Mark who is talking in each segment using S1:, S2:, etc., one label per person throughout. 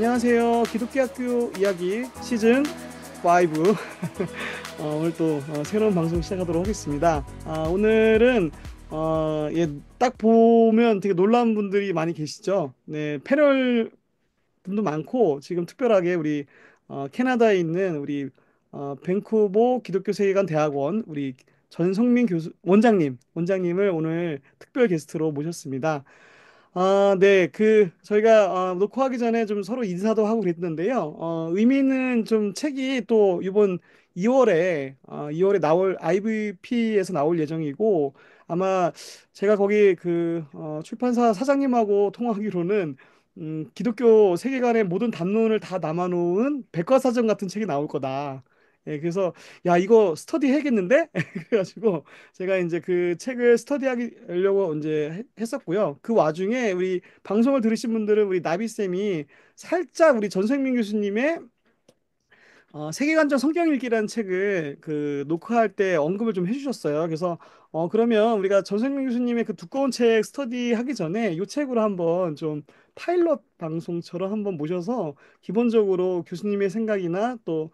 S1: 안녕하세요. 기독교학교 이야기 시즌 5. 오늘 또 새로운 방송 시작하도록 하겠습니다. 오늘은 딱 보면 되게 놀라운 분들이 많이 계시죠. 네, 패널 분도 많고 지금 특별하게 우리 캐나다에 있는 우리 밴쿠버 기독교 세계관 대학원 우리 전성민 교수 원장님을 오늘 특별 게스트로 모셨습니다. 네, 저희가 녹화하기 전에 좀 서로 인사도 하고 그랬는데요. 의미 있는 좀 책이 또 이번 2월에 나올 IVP에서 나올 예정이고, 아마 제가 거기 출판사 사장님하고 통화하기로는 기독교 세계관의 모든 담론을 다 담아놓은 백과사전 같은 책이 나올 거다. 예, 그래서 야, 이거 스터디 해야겠는데? 그래가지고 제가 이제 그 책을 스터디하려고 이제 했었고요. 그 와중에 우리 방송을 들으신 분들은 우리 나비 쌤이 살짝 우리 전생민 교수님의 세계관적 성경 읽기라는 책을 녹화할 때 언급을 좀 해주셨어요. 그래서 그러면 우리가 전생민 교수님의 그 두꺼운 책 스터디 하기 전에 이 책으로 한번 좀 파일럿 방송처럼 한번 모셔서 기본적으로 교수님의 생각이나 또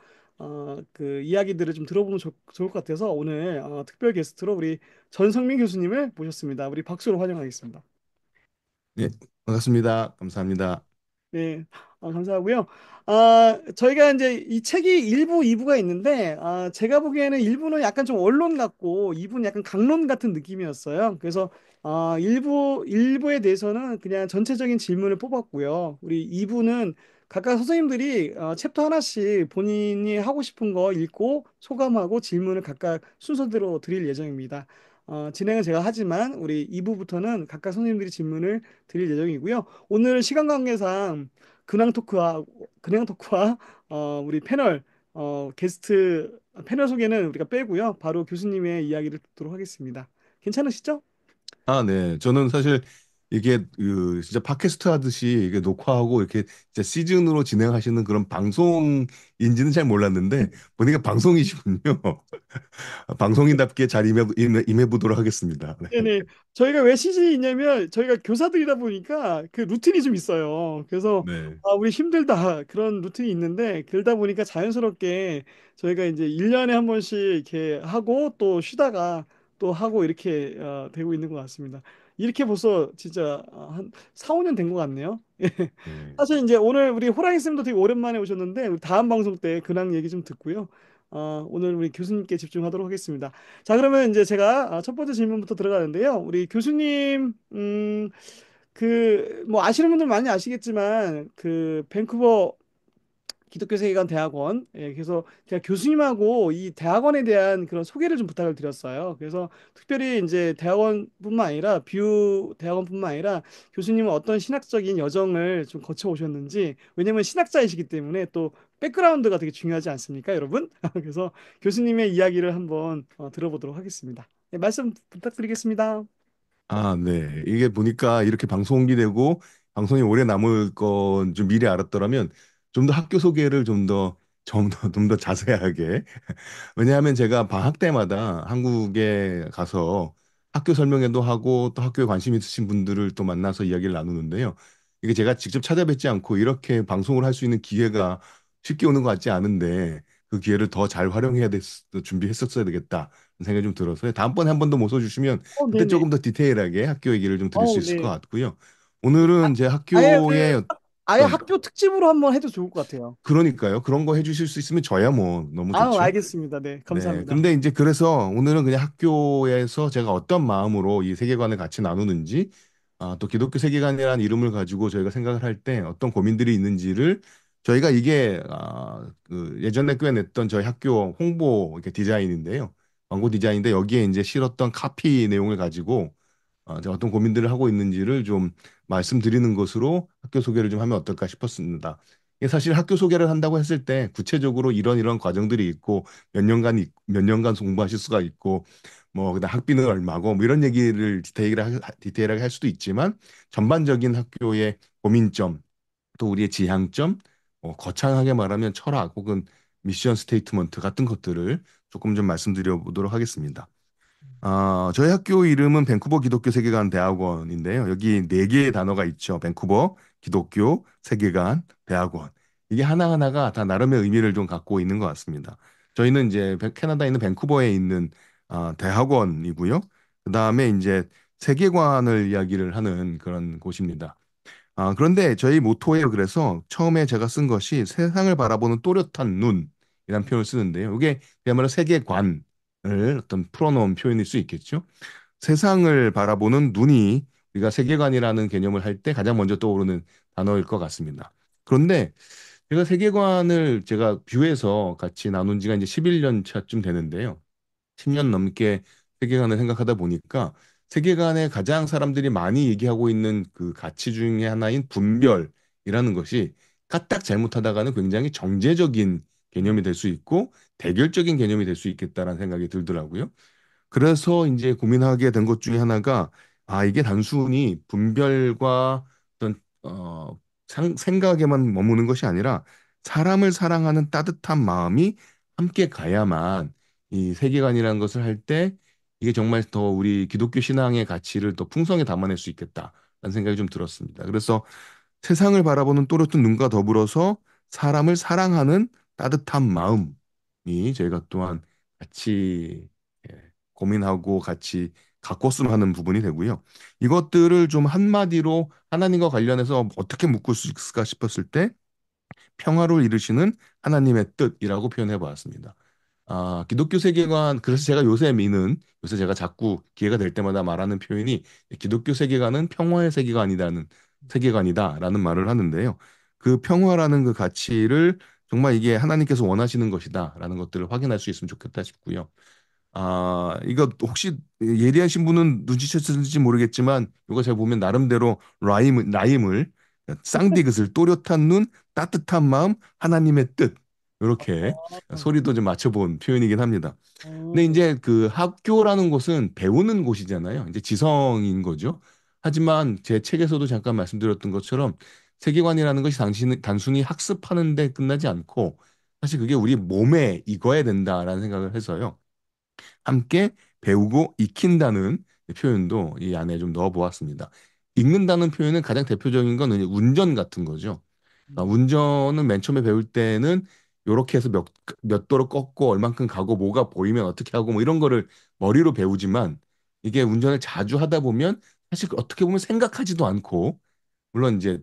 S1: 그 이야기들을 좀 들어보면 좋을 것 같아서 오늘 특별 게스트로 우리 전성민 교수님을 모셨습니다. 우리 박수로 환영하겠습니다.
S2: 네, 반갑습니다. 감사합니다.
S1: 네, 감사하고요. 저희가 이제 이 책이 1부, 2부가 있는데, 제가 보기에는 1부는 약간 좀 원론 같고, 2부는 약간 강론 같은 느낌이었어요. 그래서, 1부에 대해서는 그냥 전체적인 질문을 뽑았고요. 우리 2부는 각각 선생님들이 챕터 하나씩 본인이 하고 싶은 거 읽고 소감하고 질문을 각각 순서대로 드릴 예정입니다. 진행은 제가 하지만 우리 2부부터는 각각 선생님들이 질문을 드릴 예정이고요. 오늘 시간 관계상 근황 토크와 우리 게스트 패널 소개는 우리가 빼고요. 바로 교수님의 이야기를 듣도록 하겠습니다. 괜찮으시죠?
S2: 네. 저는 사실 이게 진짜 팟캐스트 하듯이 이게 녹화하고 이렇게 진짜 시즌으로 진행하시는 그런 방송인지는 잘 몰랐는데 보니까 방송이시군요. 방송인답게 잘 임해보도록 하겠습니다. 네.
S1: 네네. 저희가 왜 CG이 있냐면 저희가 교사들이다 보니까 그 루틴이 좀 있어요. 그래서
S2: 네.
S1: 우리 힘들다 그런 루틴이 있는데 그러다 보니까 자연스럽게 저희가 이제 1년에 한 번씩 이렇게 하고 또 쉬다가 또 하고 이렇게 되고 있는 것 같습니다. 이렇게 벌써 진짜 한 4, 5년 된 것 같네요.
S2: 네.
S1: 사실 이제 오늘 우리 호랑이 쌤도 되게 오랜만에 오셨는데 우리 다음 방송 때 근황 얘기 좀 듣고요. 오늘 우리 교수님께 집중하도록 하겠습니다. 자, 그러면 이제 제가 첫 번째 질문부터 들어가는데요. 우리 교수님, 뭐 아시는 분들 많이 아시겠지만, 밴쿠버 기독교 세계관 대학원, 예, 그래서 제가 교수님하고 이 대학원에 대한 그런 소개를 좀 부탁을 드렸어요. 그래서 특별히 이제 대학원뿐만 아니라 뷰 대학원뿐만 아니라 교수님은 어떤 신학적인 여정을 좀 거쳐 오셨는지, 왜냐면 신학자이시기 때문에 또 백그라운드가 되게 중요하지 않습니까, 여러분? 그래서 교수님의 이야기를 한번 들어보도록 하겠습니다. 네, 말씀 부탁드리겠습니다.
S2: 네. 이게 보니까 이렇게 방송이 되고 방송이 오래 남을 건 좀 미리 알았더라면 좀 더 학교 소개를 좀 더 자세하게. 왜냐하면 제가 방학 때마다 한국에 가서 학교 설명회도 하고 또 학교에 관심 있으신 분들을 또 만나서 이야기를 나누는데요. 이게 제가 직접 찾아뵙지 않고 이렇게 방송을 할 수 있는 기회가 쉽게 오는 것 같지 않은데 그 기회를 더 잘 활용해야 준비했었어야 되겠다 생각이 좀 들어서 다음번에 한 번 더 모셔주시면 그때
S1: 네네.
S2: 조금 더 디테일하게 학교 얘기를 좀 드릴 수 있을 것
S1: 네.
S2: 같고요.
S1: 아,
S2: 오늘은 제
S1: 아예
S2: 학교의
S1: 아예
S2: 어떤
S1: 학교 특집으로 한번 해도 좋을 것 같아요.
S2: 그러니까요. 그런 거 해주실 수 있으면 저야 뭐 너무 좋죠.
S1: 알겠습니다. 네,
S2: 네.
S1: 감사합니다.
S2: 근데 이제 그래서 오늘은 그냥 학교에서 제가 어떤 마음으로 이 세계관을 같이 나누는지, 또 기독교 세계관이라는 이름을 가지고 저희가 생각을 할 때 어떤 고민들이 있는지를 저희가 이게, 예전에 냈던 저희 학교 홍보 이렇게 디자인인데요. 광고 디자인인데 여기에 이제 실었던 카피 내용을 가지고 제가 어떤 고민들을 하고 있는지를 좀 말씀드리는 것으로 학교 소개를 좀 하면 어떨까 싶었습니다. 이게 사실 학교 소개를 한다고 했을 때 구체적으로 이런 과정들이 있고 몇 년간 공부하실 수가 있고 뭐 그다음 학비는 얼마고 뭐 이런 얘기를 디테일하게 할 수도 있지만 전반적인 학교의 고민점 또 우리의 지향점 거창하게 말하면 철학 혹은 미션 스테이트먼트 같은 것들을 조금 좀 말씀드려 보도록 하겠습니다. 저희 학교 이름은 밴쿠버 기독교 세계관 대학원인데요. 여기 네 개의 단어가 있죠. 밴쿠버 기독교 세계관 대학원. 이게 하나하나가 다 나름의 의미를 좀 갖고 있는 것 같습니다. 저희는 이제 캐나다에 있는 밴쿠버에 있는 대학원이고요. 그다음에 이제 세계관을 이야기를 하는 그런 곳입니다. 그런데 저희 모토에 그래서 처음에 제가 쓴 것이 세상을 바라보는 또렷한 눈이라는 표현을 쓰는데요. 이게 그야말로 세계관을 어떤 풀어놓은 표현일 수 있겠죠. 세상을 바라보는 눈이 우리가 세계관이라는 개념을 할 때 가장 먼저 떠오르는 단어일 것 같습니다. 그런데 제가 세계관을 제가 뷰에서 같이 나눈 지가 이제 11년 차쯤 되는데요. 10년 넘게 세계관을 생각하다 보니까 세계관에 가장 사람들이 많이 얘기하고 있는 그 가치 중에 하나인 분별이라는 것이 까딱 잘못하다가는 굉장히 정제적인
S1: 음,
S2: 개념이 될 수 있고 대결적인 개념이 될 수 있겠다라는 생각이 들더라고요. 그래서 이제 고민하게 된 것 중에 하나가 이게 단순히 분별과 어떤 생각에만 머무는 것이 아니라 사람을 사랑하는 따뜻한 마음이 함께 가야만 이 세계관이라는 것을 할 때 이게 정말 더 우리 기독교 신앙의 가치를 더 풍성히 담아낼 수 있겠다라는 생각이 좀 들었습니다. 그래서 세상을 바라보는 또렷한 눈과 더불어서 사람을 사랑하는 따뜻한 마음이 저희가 또한 같이 예, 고민하고 같이 가꿨으면 하는 부분이 되고요. 이것들을 좀 한마디로 하나님과 관련해서 어떻게 묶을 수 있을까 싶었을 때 평화를 이루시는 하나님의 뜻이라고 표현해 보았습니다. 기독교 세계관, 그래서 제가 요새 제가 자꾸 기회가 될 때마다 말하는 표현이 기독교 세계관은 평화의 세계관이다라는 말을 하는데요. 그 평화라는 그 가치를 정말 이게 하나님께서 원하시는 것이다라는 것들을 확인할 수 있으면 좋겠다 싶고요. 이거 혹시 예리하신 분은 눈치채셨을지 모르겠지만 이거 잘 보면 나름대로 라임을 쌍디귿을 또렷한 눈, 따뜻한 마음, 하나님의 뜻 이렇게
S1: 아,
S2: 소리도 좀 맞춰본 표현이긴 합니다. 근데
S1: 어,
S2: 이제 그 학교라는 곳은 배우는 곳이잖아요. 이제 지성인 거죠. 하지만 제 책에서도 잠깐 말씀드렸던 것처럼 세계관이라는 것이 단순히 학습하는 데 끝나지 않고 사실 그게 우리 몸에 익어야 된다라는 생각을 해서요. 함께 배우고 익힌다는 표현도 이 안에 좀 넣어 보았습니다. 읽는다는 표현은 가장 대표적인 건 운전 같은 거죠.
S1: 음,
S2: 운전은 맨 처음에 배울 때는 이렇게 해서 몇 도로 꺾고 얼만큼 가고 뭐가 보이면 어떻게 하고 뭐 이런 거를 머리로 배우지만 이게 운전을 자주 하다 보면 사실 어떻게 보면 생각하지도 않고 물론 이제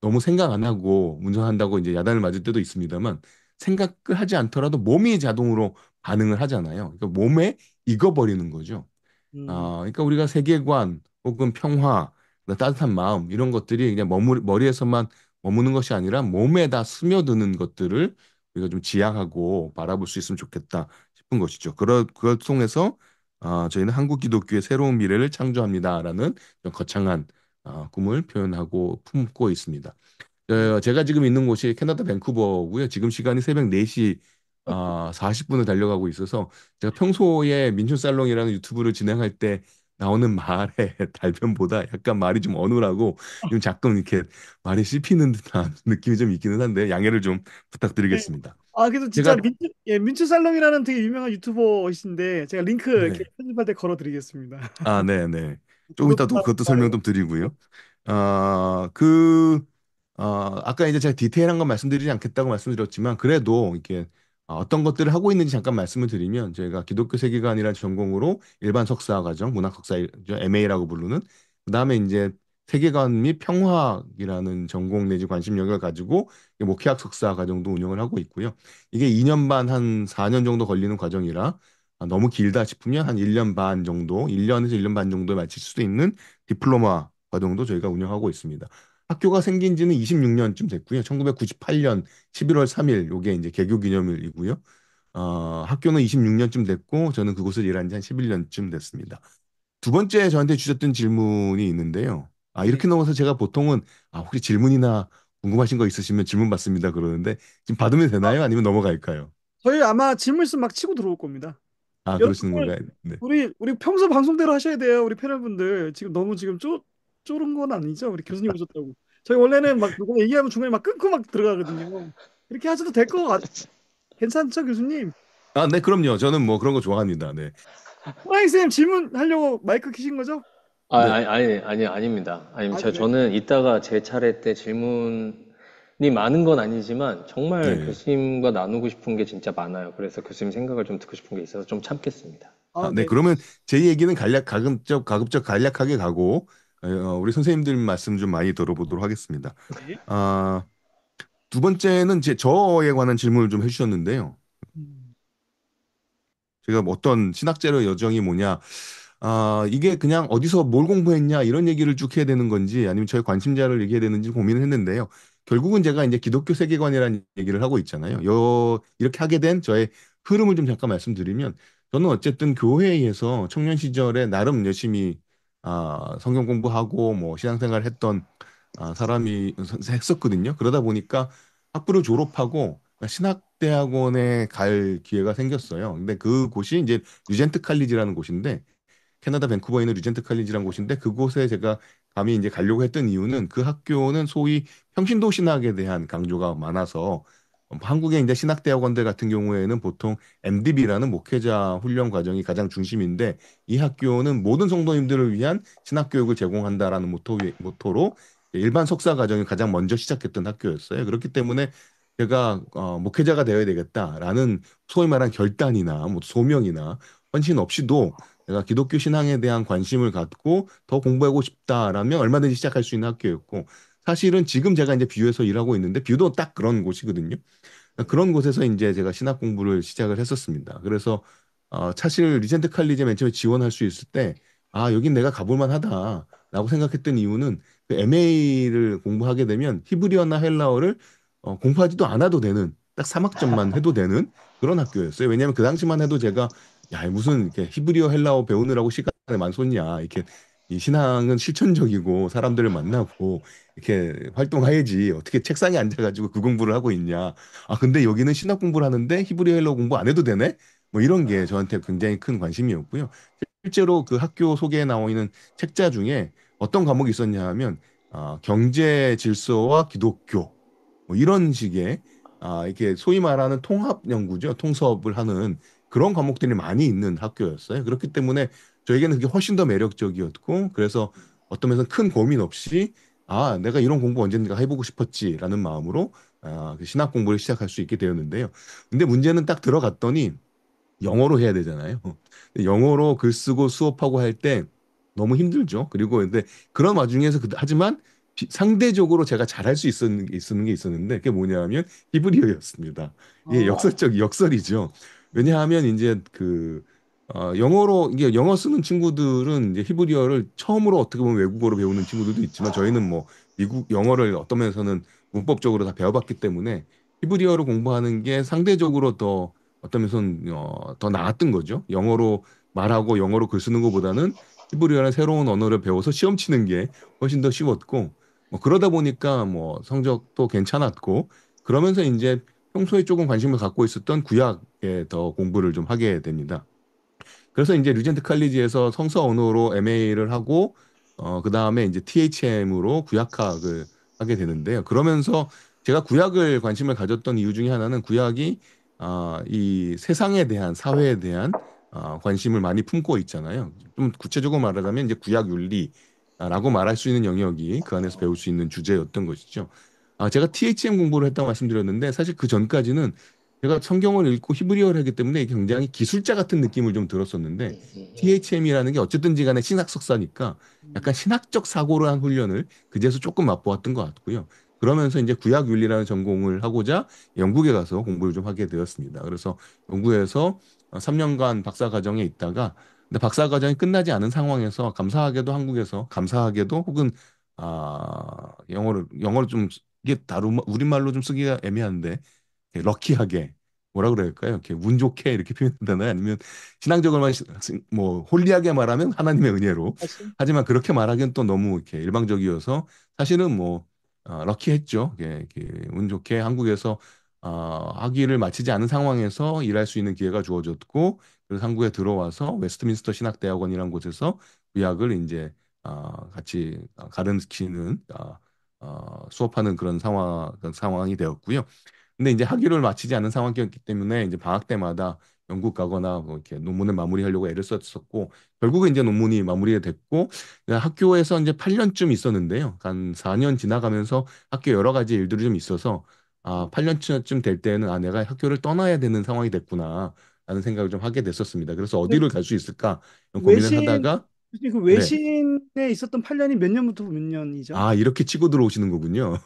S2: 너무 생각 안 하고 운전한다고 이제 야단을 맞을 때도 있습니다만 생각을 하지 않더라도 몸이 자동으로 반응을 하잖아요. 그러니까 몸에 익어버리는 거죠.
S1: 음,
S2: 그러니까 우리가 세계관 혹은 평화, 따뜻한 마음 이런 것들이 그냥 머리에서만 머무는 것이 아니라 몸에 다 스며드는 것들을 우리가 좀 지향하고 바라볼 수 있으면 좋겠다 싶은 것이죠. 그걸 통해서 저희는 한국 기독교의 새로운 미래를 창조합니다라는 좀 거창한 꿈을 표현하고 품고 있습니다.
S1: 음.
S2: 제가 지금 있는 곳이 캐나다 밴쿠버고요. 지금 시간이 새벽 4시 40분을 달려가고 있어서 제가 평소에 민초살롱이라는 유튜브를 진행할 때 나오는 말의 달변보다 약간 말이 좀 어눌하고 좀 가끔 이렇게 말이 씹히는 듯한 느낌이 좀 있기는 한데 양해를 좀
S1: 네.
S2: 부탁드리겠습니다.
S1: 그래도 진짜
S2: 제가
S1: 민트 살롱이라는 되게 유명한 유튜버이신데 제가 링크 이렇게
S2: 네.
S1: 편집할 때 걸어드리겠습니다.
S2: 네네. 조금
S1: 구독,
S2: 이따 또 그것도 설명
S1: 좋아요.
S2: 좀 드리고요. 아, 그, 아까 이제 제가 디테일한 건 말씀드리지 않겠다고 말씀드렸지만, 그래도 이렇게 어떤 것들을 하고 있는지 잠깐 말씀을 드리면, 저희가 기독교 세계관이라는 전공으로 일반 석사 과정, 문학 석사, MA라고 부르는, 그 다음에 이제 세계관 및 평화학이라는 전공 내지 관심 영역을 가지고 목회학 석사 과정도 운영을 하고 있고요. 이게 2년 반, 한 4년 정도 걸리는 과정이라, 너무 길다 싶으면 한 1년 반 정도, 1년에서 1년 반 정도에 마칠 수도 있는 디플로마 과정도 저희가 운영하고 있습니다. 학교가 생긴 지는 26년쯤 됐고요. 1998년 11월 3일, 요게 이제 개교 기념일이고요. 학교는 26년쯤 됐고, 저는 그곳을 일한 지 한 11년쯤 됐습니다. 두 번째 저한테 주셨던 질문이 있는데요.
S1: 네.
S2: 이렇게 넘어서 제가 보통은, 혹시 질문이나 궁금하신 거 있으시면 질문 받습니다. 그러는데, 지금 받으면 되나요? 아니면 넘어갈까요?
S1: 저희 아마 질문 있으면 막 치고 들어올 겁니다.
S2: 그러시는
S1: 여러분들
S2: 건가요? 네.
S1: 우리 평소 방송대로 하셔야 돼요. 우리 패널분들 지금 너무 지금 쪼른 건 아니죠? 우리 교수님 오셨다고. 저희 원래는 막 누구 얘기하면 중간에 막 끊고 막 들어가거든요. 이렇게 하셔도 될 것 같. 괜찮죠, 교수님?
S2: 네, 그럼요. 저는 뭐 그런 거 좋아합니다. 네.
S1: 호랑이 쌤 질문하려고 마이크 키신 거죠?
S2: 네.
S3: 아닙니다. 아닙니다.
S1: 아, 그래요?
S3: 저는 이따가 제 차례 때 질문이 많은 건 아니지만 정말
S2: 네.
S3: 교수님과 나누고 싶은 게 진짜 많아요. 그래서 교수님 생각을 좀 듣고 싶은 게 있어서 좀 참겠습니다.
S1: 아,
S2: 네.
S1: 네.
S2: 그러면 제 얘기는 가급적 간략하게 가고, 우리 선생님들 말씀 좀 많이 들어보도록 하겠습니다.
S1: 네.
S2: 아, 두 번째는 저에 관한 질문을 좀 해주셨는데요.
S1: 음,
S2: 제가 뭐 어떤 신학자의 여정이 뭐냐, 이게 그냥 어디서 뭘 공부했냐 이런 얘기를 쭉 해야 되는 건지 아니면 저의 관심자를 얘기해야 되는지 고민을 했는데요. 결국은 제가 이제 기독교 세계관이라는 얘기를 하고 있잖아요. 이렇게 하게 된 저의 흐름을 좀 잠깐 말씀드리면 저는 어쨌든 교회에서 청년 시절에 나름 열심히 성경 공부하고 뭐 신앙생활 했던 사람이 했었거든요. 그러다 보니까 학부를 졸업하고 신학대학원에 갈 기회가 생겼어요. 근데 그 곳이 이제 뉴젠트 칼리지라는 곳인데 캐나다 밴쿠버에 있는 리젠트 칼리지라는 곳인데 그곳에 제가 감히 이제 가려고 했던 이유는 그 학교는 소위 평신도 신학에 대한 강조가 많아서 한국의 이제 신학대학원들 같은 경우에는 보통 MDB라는 목회자 훈련 과정이 가장 중심인데 이 학교는 모든 성도님들을 위한 신학 교육을 제공한다라는 모토로 일반 석사 과정을 가장 먼저 시작했던 학교였어요. 그렇기 때문에 제가 목회자가 되어야 되겠다라는 소위 말한 결단이나 뭐 소명이나 헌신 없이도 내가 기독교 신앙에 대한 관심을 갖고 더 공부하고 싶다라면 얼마든지 시작할 수 있는 학교였고 사실은 지금 제가 이제 뷰에서 일하고 있는데 뷰도 딱 그런 곳이거든요. 그런 곳에서 이제 제가 신학 공부를 시작을 했었습니다. 그래서 사실 리젠트 칼리지에 맨 처음에 지원할 수 있을 때 여긴 내가 가볼 만하다라고 생각했던 이유는 그 MA를 공부하게 되면 히브리어나 헬라어를 공부하지도 않아도 되는 딱 3학점만 해도 되는 그런 학교였어요. 왜냐하면 그 당시만 해도 제가 야 무슨 이렇게 히브리어 헬라어 배우느라고 시간을 많이 쏟냐 이렇게 이 신앙은 실천적이고 사람들을 만나고 이렇게 활동해야지 어떻게 책상에 앉아가지고 그 공부를 하고 있냐. 근데 여기는 신학 공부를 하는데 히브리어 헬라어 공부 안 해도 되네? 뭐 이런 게 저한테 굉장히 큰 관심이었고요. 실제로 그 학교 소개에 나와 있는 책자 중에 어떤 과목이 있었냐 하면 경제 질서와 기독교 뭐 이런 식의 이렇게 소위 말하는 통합 연구죠. 통섭을 하는 그런 과목들이 많이 있는 학교였어요. 그렇기 때문에 저에게는 그게 훨씬 더 매력적이었고 그래서 어떤 면에서 큰 고민 없이 내가 이런 공부 언젠가 해보고 싶었지라는 마음으로 그 신학 공부를 시작할 수 있게 되었는데요. 근데 문제는 딱 들어갔더니 영어로 해야 되잖아요. 영어로 글 쓰고 수업하고 할 때 너무 힘들죠. 그리고 근데 그런 와중에서 하지만 상대적으로 제가 잘할 수 있었는 게 있었는데 그게 뭐냐면 히브리어였습니다. 이게
S1: 아,
S2: 역설이죠. 왜냐하면 이제 영어로 이게 영어 쓰는 친구들은 이제 히브리어를 처음으로 어떻게 보면 외국어로 배우는 친구들도 있지만 저희는 뭐 미국 영어를 어떤 면에서는 문법적으로 다 배워봤기 때문에 히브리어를 공부하는 게 상대적으로 더 어떤 면에서는 더 나았던 거죠. 영어로 말하고 영어로 글 쓰는 것보다는 히브리어라는 새로운 언어를 배워서 시험 치는 게 훨씬 더 쉬웠고 뭐 그러다 보니까 뭐 성적도 괜찮았고 그러면서 이제 평소에 조금 관심을 갖고 있었던 구약에 더 공부를 좀 하게 됩니다. 그래서 이제 류젠트 칼리지에서 성서 언어로 MA를 하고 그다음에 이제 THM으로 구약학을 하게 되는데요. 그러면서 제가 구약을 관심을 가졌던 이유 중에 하나는 구약이 이 세상에 대한 사회에 대한 관심을 많이 품고 있잖아요. 좀 구체적으로 말하자면 이제 구약 윤리라고 말할 수 있는 영역이 그 안에서 배울 수 있는 주제였던 것이죠. 제가 THM 공부를 했다고 말씀드렸는데 사실 그 전까지는 제가 성경을 읽고 히브리어를 하기 때문에 굉장히 기술자 같은 느낌을 좀 들었었는데 THM이라는 게 어쨌든지 간에 신학 석사니까 약간 신학적 사고를 한 훈련을 그제서 조금 맛보았던 것 같고요. 그러면서 이제 구약 윤리라는 전공을 하고자 영국에 가서 공부를 좀 하게 되었습니다. 그래서 영국에서 3년간 박사 과정에 있다가 근데 박사 과정이 끝나지 않은 상황에서 감사하게도 한국에서 감사하게도 혹은 영어를 좀 이게 다루 우리말로 좀 쓰기가 애매한데 럭키하게 뭐라 그럴까요? 이렇게 운 좋게 이렇게 표현한다나요? 아니면 신앙적으로만 뭐 홀리하게 말하면 하나님의 은혜로.
S1: 사실
S2: 하지만 그렇게 말하기엔 또 너무 이렇게 일방적이어서 사실은 뭐 럭키했죠. 이렇게 운 좋게 한국에서 학위를 마치지 않은 상황에서 일할 수 있는 기회가 주어졌고 그래서 한국에 들어와서 웨스트민스터 신학대학원이라는 곳에서 의학을 이제 같이 가르치는 수업하는 그런 상황이 되었고요. 근데 이제 학위를 마치지 않은 상황이었기 때문에 이제 방학 때마다 영국 가거나 뭐 이렇게 논문을 마무리하려고 애를 썼었고 결국에 이제 논문이 마무리가 됐고 학교에서 이제 8년쯤 있었는데요. 한 4년 지나가면서 학교 여러 가지 일들이 좀 있어서 8년쯤 될 때는 내가 학교를 떠나야 되는 상황이 됐구나 라는 생각을 좀 하게 됐었습니다. 그래서
S1: 근데
S2: 어디를 갈 수 있을까 이런 고민을
S1: 외신
S2: 하다가
S1: 그
S2: 네.
S1: 외신에 있었던 8년이 몇 년부터 몇 년이죠?
S2: 이렇게 치고 들어오시는 거군요.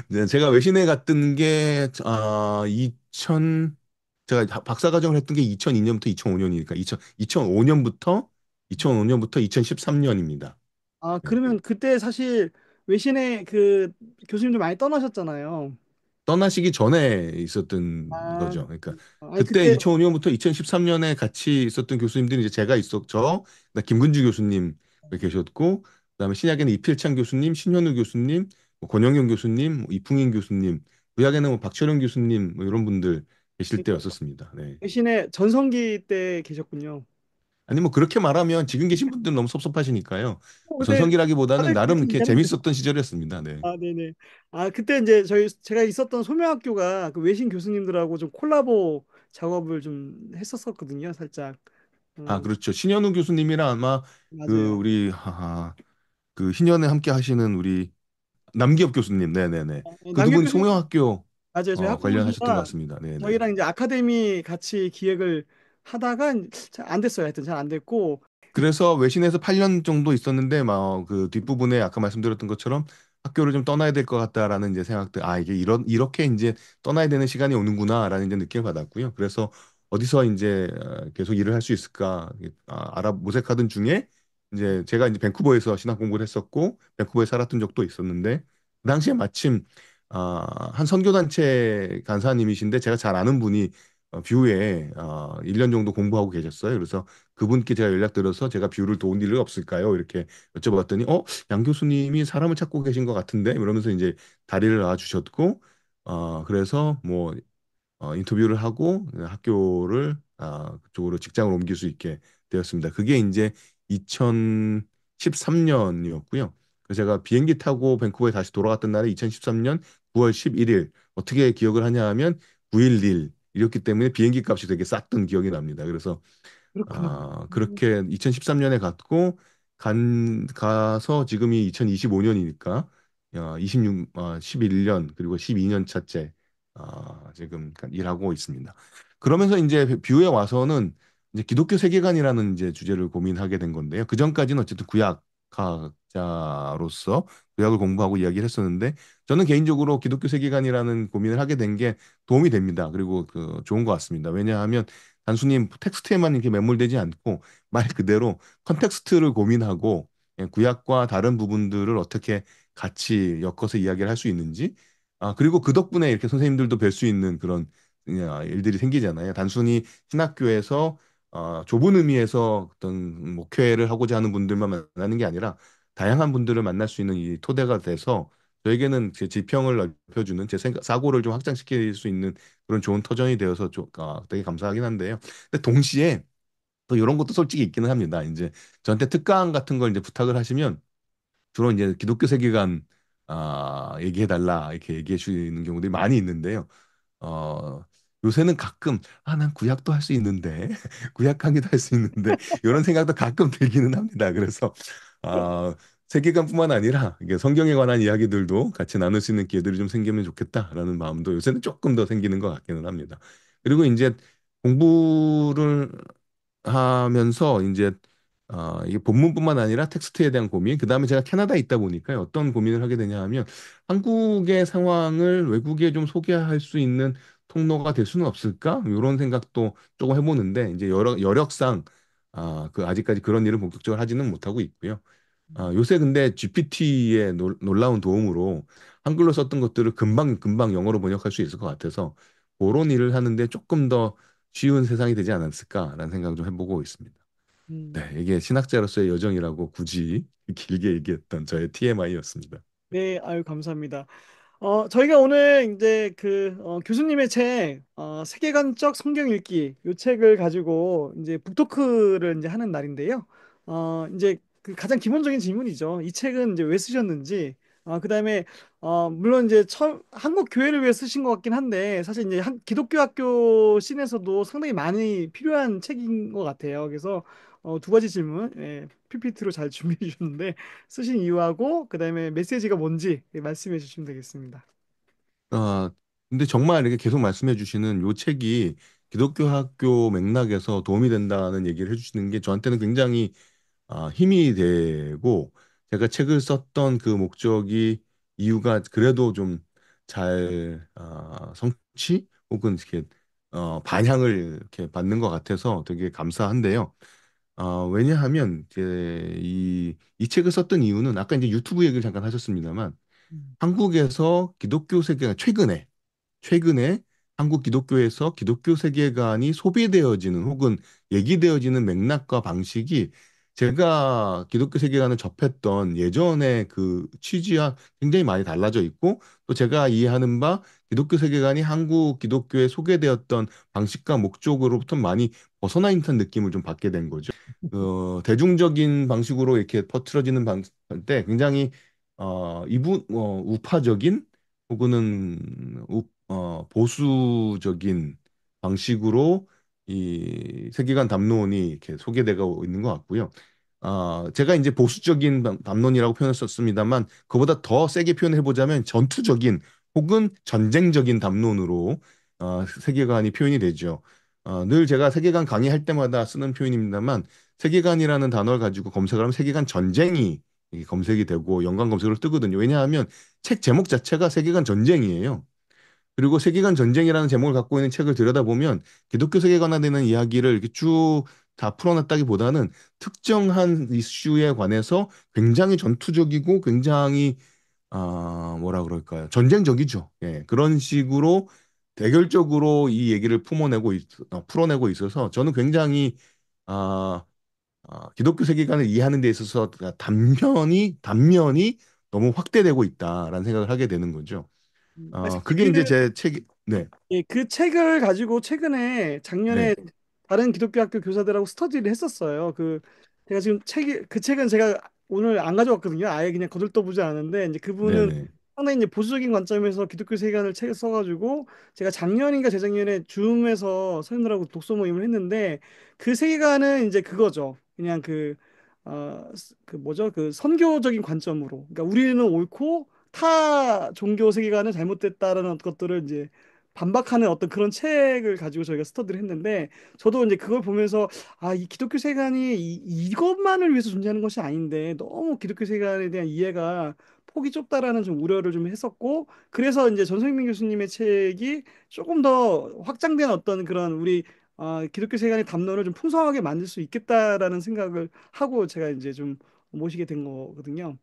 S2: 네, 제가 외신에 갔던 게, 2000, 제가 박사과정을 했던 게 2002년부터 2005년이니까, 2005년부터 2013년입니다.
S1: 그러면 그때 사실 외신에 그 교수님들 많이 떠나셨잖아요.
S2: 떠나시기 전에 있었던
S1: 아,
S2: 거죠. 그러니까,
S1: 아니
S2: 그때
S1: 그때
S2: 2005년부터 2013년에 같이 있었던 교수님들이 이제 제가 그다음에 김근주 교수님 계셨고, 그다음에 신약에는 이필창 교수님, 신현우 교수님, 뭐 권영경 교수님, 뭐 이풍인 교수님, 의학에는 뭐 박철영 교수님, 뭐 이런 분들 계실
S1: 그러니까
S2: 때였었습니다. 네.
S1: 외신의 전성기 때 계셨군요.
S2: 아니 뭐 그렇게 말하면 지금 계신 분들은 너무 섭섭하시니까요.
S1: 그때
S2: 전성기라기보다는
S1: 다들
S2: 나름
S1: 그렇게
S2: 이렇게
S1: 얘기하는데.
S2: 재밌었던 시절이었습니다. 네.
S1: 네네. 그때 이제 제가 있었던 소명학교가 그 외신 교수님들하고 좀 콜라보 작업을 좀 했었었거든요, 살짝. 어,
S2: 그렇죠. 신현우 교수님이랑 아마 그
S1: 맞아요.
S2: 우리 그 희년에 함께 하시는 우리 남기업 교수님, 네네네. 그 두
S1: 남경
S2: 분이
S1: 교수님
S2: 송영학교
S1: 맞아요. 저희
S2: 관련하셨던 것
S1: 학부모님과
S2: 같습니다. 네네.
S1: 저희랑 이제 아카데미 같이 기획을 하다가 잘 안 됐어요. 하여튼 잘 안 됐고.
S2: 그래서 외신에서 8년 정도 있었는데, 막 그 뒷부분에 아까 말씀드렸던 것처럼 학교를 좀 떠나야 될 것 같다라는 이제 생각들, 이게 이렇게 이제 떠나야 되는 시간이 오는구나라는 이제 느낌을 받았고요. 그래서 어디서 이제 계속 일을 할 수 있을까, 모색하던 중에 이제 제가 이제 밴쿠버에서 신학 공부를 했었고, 밴쿠버에 살았던 적도 있었는데, 그 당시에 마침 한 선교단체 간사님이신데 제가 잘 아는 분이 뷰에 1년 정도 공부하고 계셨어요. 그래서 그분께 제가 연락드려서 제가 뷰를 도운 일은 없을까요? 이렇게 여쭤봤더니 양 교수님이 사람을 찾고 계신 것 같은데 이러면서 이제 다리를 놔주셨고 그래서 뭐 인터뷰를 하고 학교를 그쪽으로 직장을 옮길 수 있게 되었습니다. 그게 이제 2013년이었고요. 그래서 제가 비행기 타고 밴쿠버에 다시 돌아갔던 날이 2013년 9월 11일. 어떻게 기억을 하냐 하면 911 이렇기 때문에 비행기 값이 되게 쌌던 기억이 납니다. 그래서
S1: 그렇구나.
S2: 그렇게 2013년에 갔고 가서 지금이 2025년이니까 11년 그리고 12년 차째 지금 일하고 있습니다. 그러면서 이제 뷰에 와서는 이제 기독교 세계관이라는 이제 주제를 고민하게 된 건데요. 그 전까지는 어쨌든 구약학자로서 구약을 공부하고 이야기를 했었는데 저는 개인적으로 기독교 세계관이라는 고민을 하게 된 게 도움이 됩니다. 그리고 그 좋은 것 같습니다. 왜냐하면 단순히 텍스트에만 이렇게 매몰되지 않고 말 그대로 컨텍스트를 고민하고 구약과 다른 부분들을 어떻게 같이 엮어서 이야기를 할 수 있는지 그리고 그 덕분에 이렇게 선생님들도 뵐 수 있는 그런 일들이 생기잖아요. 단순히 신학교에서 좁은 의미에서 어떤 목회를 하고자 하는 분들만 만나는 게 아니라 다양한 분들을 만날 수 있는 이 토대가 돼서 저에게는 제 지평을 넓혀주는 제 사고를 좀 확장시킬 수 있는 그런 좋은 터전이 되어서 되게 감사하긴 한데요. 근데 동시에 또 이런 것도 솔직히 있기는 합니다. 이제 저한테 특강 같은 걸 이제 부탁을 하시면 주로 이제 기독교 세계관 얘기해달라 이렇게 얘기해 주시는 경우들이 많이 있는데요. 어, 요새는 가끔 난 구약도 할 수 있는데 구약 강의도 할 수 있는데 이런 생각도 가끔 들기는 합니다. 그래서 아, 세계관뿐만 아니라 이게 성경에 관한 이야기들도 같이 나눌 수 있는 기회들이 좀 생기면 좋겠다라는 마음도 요새는 조금 더 생기는 것 같기는 합니다. 그리고 이제 공부를 하면서 이제 이게 본문뿐만 아니라 텍스트에 대한 고민, 그다음에 제가 캐나다에 있다 보니까 어떤 고민을 하게 되냐 하면 한국의 상황을 외국에 좀 소개할 수 있는 통로가 될 수는 없을까? 이런 생각도 조금 해보는데 이제 여력상 그 아직까지 그런 일을 본격적으로 하지는 못하고 있고요. 요새 근데 GPT의 놀라운 도움으로 한글로 썼던 것들을 금방 금방 영어로 번역할 수 있을 것 같아서 그런 일을 하는데 조금 더 쉬운 세상이 되지 않았을까라는 생각을 좀 해보고 있습니다.
S1: 음.
S2: 네, 이게 신학자로서의 여정이라고 굳이 길게 얘기했던 저의 TMI였습니다.
S1: 네, 아유 감사합니다. 저희가 오늘 이제 교수님의 책, 세계관적 성경 읽기 요 책을 가지고 이제 북토크를 이제 하는 날인데요. 이제 그 가장 기본적인 질문이죠. 이 책은 이제 왜 쓰셨는지, 그다음에 물론 이제 한국 교회를 위해 쓰신 것 같긴 한데 사실 이제 기독교 학교 씬에서도 상당히 많이 필요한 책인 것 같아요. 그래서 두 가지 질문 PPT로 잘 준비해 주셨는데 쓰신 이유하고 그다음에 메시지가 뭔지 말씀해 주시면 되겠습니다.
S2: 아, 근데 정말 이렇게 계속 말씀해 주시는 요 책이 기독교 학교 맥락에서 도움이 된다는 얘기를 해주시는 게 저한테는 굉장히 힘이 되고 제가 책을 썼던 그 목적이 이유가 그래도 좀 잘 성취 혹은 이렇게 반향을 이렇게 받는 것 같아서 되게 감사한데요. 왜냐하면 이제 이 책을 썼던 이유는 아까 이제 유튜브 얘기를 잠깐 하셨습니다만
S1: 음.
S2: 한국에서 기독교 세계가 최근에 한국 기독교에서 기독교 세계관이 소비되어지는 혹은 얘기되어지는 맥락과 방식이 제가 기독교 세계관을 접했던 예전의 그 취지와 굉장히 많이 달라져 있고 또 제가 이해하는 바 기독교 세계관이 한국 기독교에 소개되었던 방식과 목적으로부터 많이 벗어나 있는 느낌을 좀 받게 된 거죠. 대중적인 방식으로 이렇게 퍼트려지는 때 굉장히 우파적인 혹은 보수적인 방식으로 이 세계관 담론이 이렇게 소개되고 있는 것 같고요. 제가 이제 보수적인 담론이라고 표현을 썼습니다만 그보다 더 세게 표현해 보자면 전투적인 혹은 전쟁적인 담론으로 세계관이 표현이 되죠. 늘 제가 세계관 강의할 때마다 쓰는 표현입니다만 세계관이라는 단어를 가지고 검색을 하면 세계관 전쟁이 이게 검색이 되고 연관 검색으로 뜨거든요. 왜냐하면 책 제목 자체가 세계관 전쟁이에요. 그리고 세계관 전쟁이라는 제목을 갖고 있는 책을 들여다보면 기독교 세계관에 대한 이야기를 이렇게 쭉 다 풀어놨다기보다는 특정한 이슈에 관해서 굉장히 전투적이고 굉장히 뭐라 그럴까요? 전쟁적이죠. 예, 그런 식으로 대결적으로 이 얘기를 풀어내고 있어서 저는 굉장히 아, 기독교 세계관을 이해하는 데 있어서 단면이 너무 확대되고 있다라는 생각을 하게 되는 거죠.
S1: 사실
S2: 그게 이제 제 책, 네,
S1: 예, 그 책을 가지고 최근에 작년에
S2: 네,
S1: 다른 기독교 학교 교사들하고 스터디를 했었어요. 제가 지금 그 책은 제가 오늘 안 가져왔거든요. 아예 그냥 거들떠보지 않았는데 이제
S2: 네,
S1: 그분은
S2: 네,
S1: 상당히 이제 보수적인 관점에서 기독교 세계관을 책을 써가지고 제가 작년인가 재작년에 줌에서 선생님들하고 독서 모임을 했는데 그 세계관은 이제 그거죠. 그냥 그 뭐죠? 그 선교적인 관점으로. 그러니까 우리는 옳고 타 종교 세계관은 잘못됐다라는 것들을 이제 반박하는 어떤 그런 책을 가지고 저희가 스터디를 했는데 저도 이제 그걸 보면서 이 기독교 세계관이 이것만을 위해서 존재하는 것이 아닌데 너무 기독교 세계관에 대한 이해가 폭이 좁다라는 좀 우려를 좀 했었고 그래서 이제 전성민 교수님의 책이 조금 더 확장된 어떤 그런 우리 기독교 세계관의 담론을 좀 풍성하게 만들 수 있겠다라는 생각을 하고 제가 이제 좀 모시게 된 거거든요.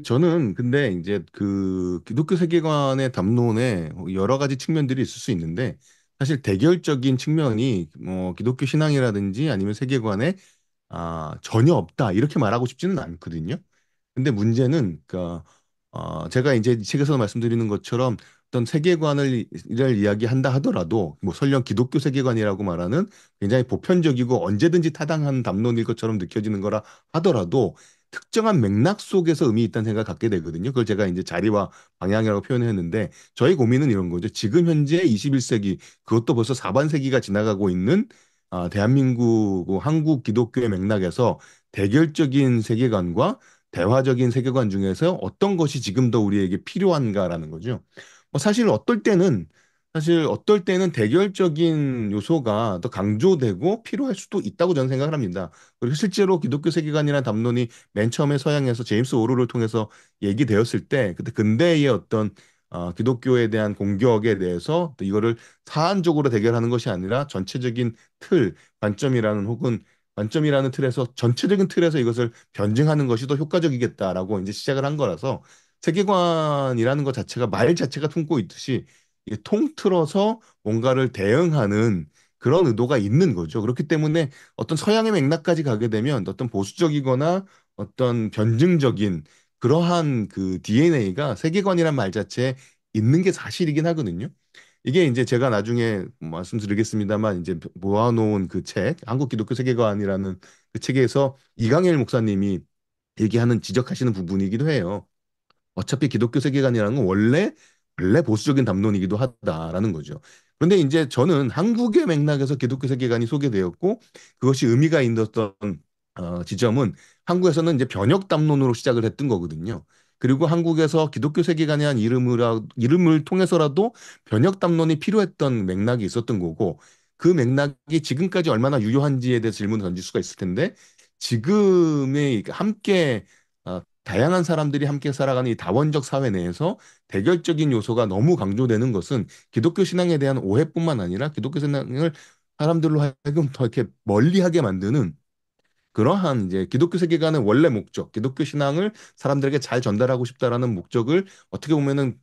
S2: 저는 근데 이제 그 기독교 세계관의 담론에 여러 가지 측면들이 있을 수 있는데 사실 대결적인 측면이 기독교 신앙이라든지 아니면 세계관에 전혀 없다 이렇게 말하고 싶지는 않거든요. 근데 문제는 제가 이제 이 책에서 말씀드리는 것처럼 어떤 세계관을 를 이야기한다 하더라도 뭐 설령 기독교 세계관이라고 말하는 굉장히 보편적이고 언제든지 타당한 담론일 것처럼 느껴지는 거라 하더라도 특정한 맥락 속에서 의미 있다는 생각을 갖게 되거든요. 그걸 제가 이제 자리와 방향이라고 표현했는데 저희 고민은 이런 거죠. 지금 현재 21세기 그것도 벌써 4반세기가 지나가고 있는 대한민국, 한국 기독교의 맥락에서 대결적인 세계관과 대화적인 세계관 중에서 어떤 것이 지금 더 우리에게 필요한가라는 거죠. 사실 어떨 때는 대결적인 요소가 더 강조되고 필요할 수도 있다고 저는 생각을 합니다. 그리고 실제로 기독교 세계관이라는 담론이 맨 처음에 서양에서 제임스 오로를 통해서 얘기되었을 때 그때 근대의 어떤 기독교에 대한 공격에 대해서 또 이거를 사안적으로 대결하는 것이 아니라 전체적인 관점이라는 혹은 관점이라는 틀에서 전체적인 틀에서 이것을 변증하는 것이 더 효과적이겠다라고 이제 시작을 한 거라서 세계관이라는 것 자체가 말 자체가 품고 있듯이 이게 통틀어서 뭔가를 대응하는 그런 의도가 있는 거죠. 그렇기 때문에 어떤 서양의 맥락까지 가게 되면 어떤 보수적이거나 어떤 변증적인 그러한 그 DNA가 세계관이란 말 자체에 있는 게 사실이긴 하거든요. 이게 이제 제가 나중에 말씀드리겠습니다만 이제 모아놓은 그 책, 한국 기독교 세계관이라는 그 책에서 이강일 목사님이 지적하시는 부분이기도 해요. 어차피 기독교 세계관이라는 건 원래 보수적인 담론이기도 하다라는 거죠. 그런데 이제 저는 한국의 맥락에서 기독교 세계관이 소개되었고 그것이 의미가 있었던 지점은 한국에서는 이제 변혁 담론으로 시작을 했던 거거든요. 그리고 한국에서 기독교 세계관이라는 이름을 통해서라도 변혁 담론이 필요했던 맥락이 있었던 거고 그 맥락이 지금까지 얼마나 유효한지에 대해서 질문을 던질 수가 있을 텐데 지금의 함께 다양한 사람들이 함께 살아가는 이 다원적 사회 내에서 대결적인 요소가 너무 강조되는 것은 기독교 신앙에 대한 오해뿐만 아니라 기독교 신앙을 사람들로 하여금 더 이렇게 멀리하게 만드는 그러한 이제 기독교 세계관의 원래 목적, 기독교 신앙을 사람들에게 잘 전달하고 싶다라는 목적을 어떻게 보면은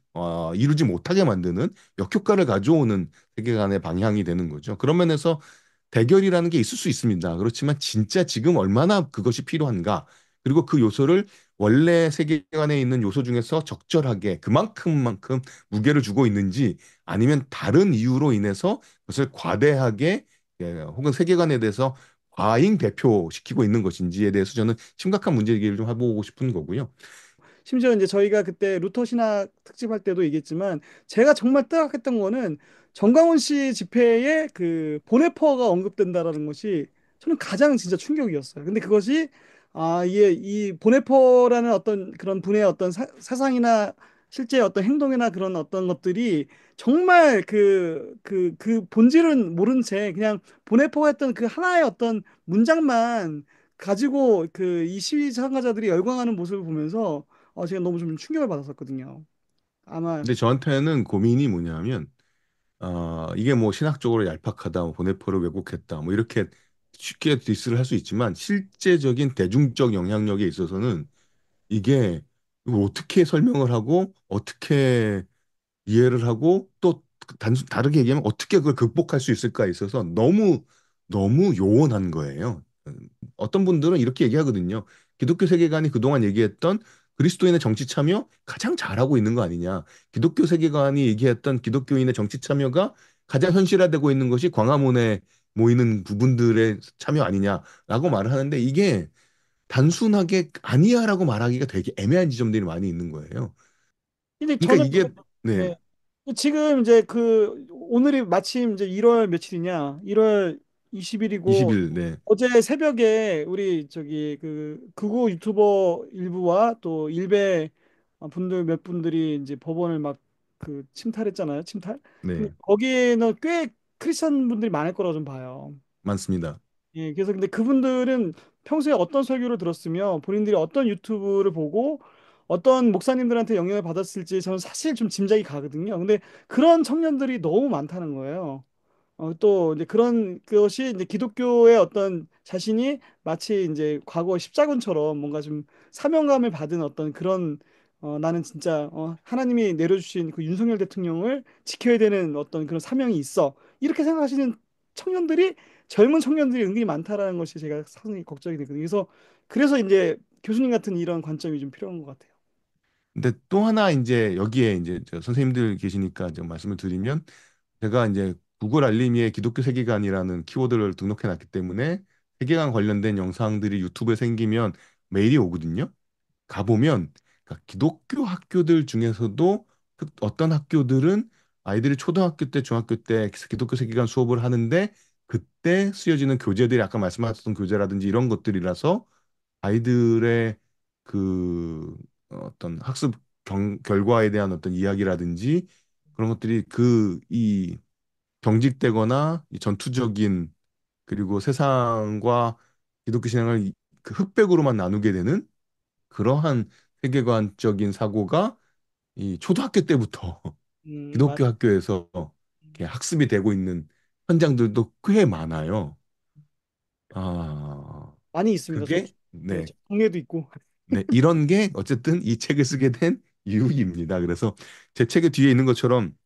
S2: 이루지 못하게 만드는 역효과를 가져오는 세계관의 방향이 되는 거죠. 그런 면에서 대결이라는 게 있을 수 있습니다. 그렇지만 진짜 지금 얼마나 그것이 필요한가? 그리고 그 요소를 원래 세계관에 있는 요소 중에서 적절하게 그만큼만큼 무게를 주고 있는지 아니면 다른 이유로 인해서 그것을 과대하게 혹은 세계관에 대해서 과잉 대표시키고 있는 것인지에 대해서 저는 심각한 문제 제기를 좀 해보고 싶은 거고요.
S1: 심지어 이제 저희가 그때 루터 신학 특집할 때도 얘기했지만 제가 정말 뜨악했던 거는 정광훈 씨 집회에 그 보네퍼가 언급된다라는 것이 저는 가장 진짜 충격이었어요. 근데 그것이 이게 이 보네퍼라는 어떤 그런 분의 어떤 사상이나 실제 어떤 행동이나 그런 어떤 것들이 정말 그 본질은 모른 채 그냥 보네퍼가 했던 그 하나의 어떤 문장만 가지고 그 이 시위 참가자들이 열광하는 모습을 보면서 제가 너무 좀 충격을 받았었거든요. 아마
S2: 근데 저한테는 고민이 뭐냐면 이게 뭐 신학적으로 얄팍하다, 뭐 보네포를 왜곡했다, 뭐 이렇게 쉽게 디스를 할 수 있지만 실제적인 대중적 영향력에 있어서는 이게 이걸 어떻게 설명을 하고 어떻게 이해를 하고 또 단순 다르게 얘기하면 어떻게 그걸 극복할 수 있을까에 있어서 너무 요원한 거예요. 어떤 분들은 이렇게 얘기하거든요. 기독교 세계관이 그동안 얘기했던 그리스도인의 정치 참여 가장 잘하고 있는 거 아니냐. 기독교 세계관이 얘기했던 기독교인의 정치 참여가 가장 현실화되고 있는 것이 광화문에 모이는 부분들의 참여 아니냐라고 말을 하는데 이게 단순하게 아니야라고 말하기가 되게 애매한 지점들이 많이 있는 거예요.
S1: 근데
S2: 그러니까
S1: 저는
S2: 이게 네,
S1: 네. 지금 이제 그 오늘이 마침 이제 1월 며칠이냐? 1월 20일이고
S2: 20일 네,
S1: 어제 새벽에 우리 저기 그 극우 유튜버 일부와 또 일베 분들 몇 분들이 이제 법원을 막 그 침탈했잖아요. 침탈. 근데
S2: 네,
S1: 거기에는 꽤 크리스천 분들이 많을 거라고 좀 봐요.
S2: 많습니다.
S1: 예, 그래서 근데 그분들은 평소에 어떤 설교를 들었으며 본인들이 어떤 유튜브를 보고 어떤 목사님들한테 영향을 받았을지 저는 사실 좀 짐작이 가거든요. 근데 그런 청년들이 너무 많다는 거예요. 또 이제 그런 것이 이제 기독교의 어떤 자신이 마치 이제 과거 십자군처럼 뭔가 좀 사명감을 받은 어떤 그런 나는 진짜 하나님이 내려주신 그 윤석열 대통령을 지켜야 되는 어떤 그런 사명이 있어. 이렇게 생각하시는 청년들이 젊은 청년들이 은근히 많다라는 것이 제가 상당히 걱정이 되거든요. 그래서 이제 교수님 같은 이런 관점이 좀 필요한 것 같아요.
S2: 근데 또 하나 이제 여기에 이제 저 선생님들 계시니까 좀 말씀을 드리면 제가 이제 구글 알림이에 기독교 세계관이라는 키워드를 등록해 놨기 때문에 세계관 관련된 영상들이 유튜브에 생기면 메일이 오거든요. 가보면 그러니까 기독교 학교들 중에서도 어떤 학교들은 아이들이 초등학교 때, 중학교 때 기독교 세계관 수업을 하는데 그때 쓰여지는 교재들이 아까 말씀하셨던 교재라든지 이런 것들이라서 아이들의 그 어떤 학습 결과에 대한 어떤 이야기라든지 그런 것들이 이 경직되거나 이 전투적인 그리고 세상과 기독교 신앙을 그 흑백으로만 나누게 되는 그러한 세계관적인 사고가 이 초등학교 때부터
S1: 맞,
S2: 기독교 학교에서 이렇게 학습이 되고 있는 현장들도 꽤 많아요. 아,
S1: 많이 있습니다.
S2: 그게
S1: 네,
S2: 네,
S1: 저 동네도 있고.
S2: 네, 이런 게 어쨌든 이 책을 쓰게 된 이유입니다. 그래서 제 책의 뒤에 있는 것처럼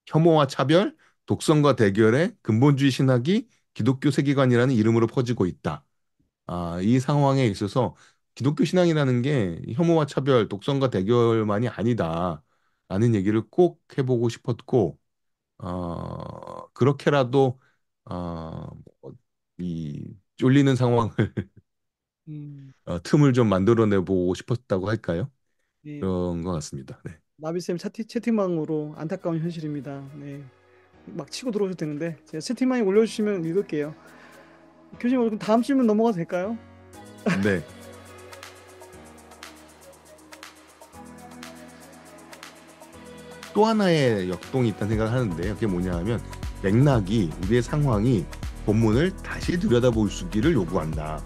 S2: 혐오와 차별, 독선과 대결의 근본주의 신학이 기독교 세계관이라는 이름으로 퍼지고 있다. 이 상황에 있어서 기독교 신앙이라는 게 혐오와 차별, 독선과 대결만이 아니다. 라는 얘기를 꼭 해보고 싶었고, 그렇게라도, 어, 이 쫄리는 상황을,
S1: 음,
S2: 틈을 좀 만들어내 보고 싶었다고 할까요?
S1: 예,
S2: 그런 것 같습니다. 네.
S1: 나비쌤 채팅방으로 안타까운 현실입니다. 네. 막 치고 들어오셔도 되는데 제가 채팅방에 올려주시면 읽을게요. 교수님 그럼 다음 질문 넘어가도 될까요?
S2: 네. 또 하나의 역동이 있다는 생각을 하는데요. 그게 뭐냐 하면 맥락이 우리의 상황이 본문을 다시 들여다볼 수기를 요구한다.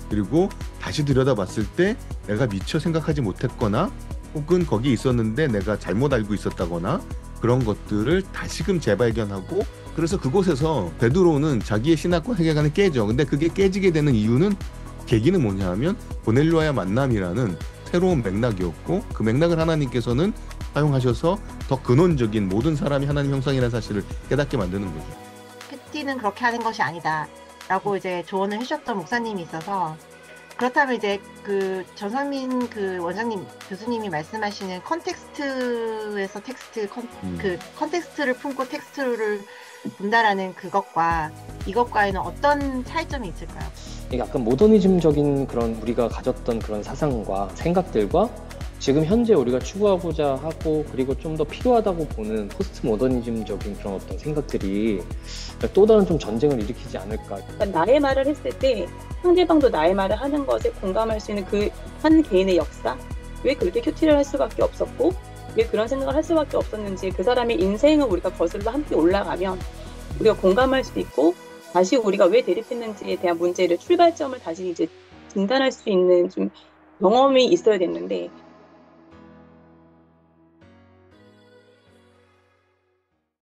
S2: 그리고 다시 들여다봤을 때 내가 미처 생각하지 못했거나 혹은 거기 있었는데 내가 잘못 알고 있었다거나 그런 것들을 다시금 재발견하고 그래서 그곳에서 베드로는 자기의 신학과 세계관이 깨져. 근데 그게 깨지게 되는 이유는 계기는 뭐냐 하면 고넬료와의 만남이라는 새로운 맥락이었고 그 맥락을 하나님께서는 사용하셔서 더 근원적인 모든 사람이 하나님 형상이라는 사실을 깨닫게 만드는 거죠.
S4: 패티는 그렇게 하는 것이 아니다라고 이제 조언을 해주셨던 목사님이 있어서 그렇다면 이제 그 전상민 그 원장님 교수님이 말씀하시는 컨텍스트에서 그 컨텍스트를 품고 텍스트를 본다라는 그것과 이것과에는 어떤 차이점이 있을까요?
S3: 이게 약간 모더니즘적인 그런 우리가 가졌던 그런 사상과 생각들과 지금 현재 우리가 추구하고자 하고 그리고 좀 더 필요하다고 보는 포스트 모더니즘적인 그런 어떤 생각들이 또 다른 좀 전쟁을 일으키지 않을까.
S5: 그러니까 나의 말을 했을 때 상대방도 나의 말을 하는 것에 공감할 수 있는 그 한 개인의 역사, 왜 그렇게 큐티를 할 수밖에 없었고 왜 그런 생각을 할 수밖에 없었는지 그 사람의 인생을 우리가 거슬러 함께 올라가면 우리가 공감할 수 있고 다시 우리가 왜 대립했는지에 대한 문제를 출발점을 다시 이제 진단할 수 있는 좀 경험이 있어야 됐는데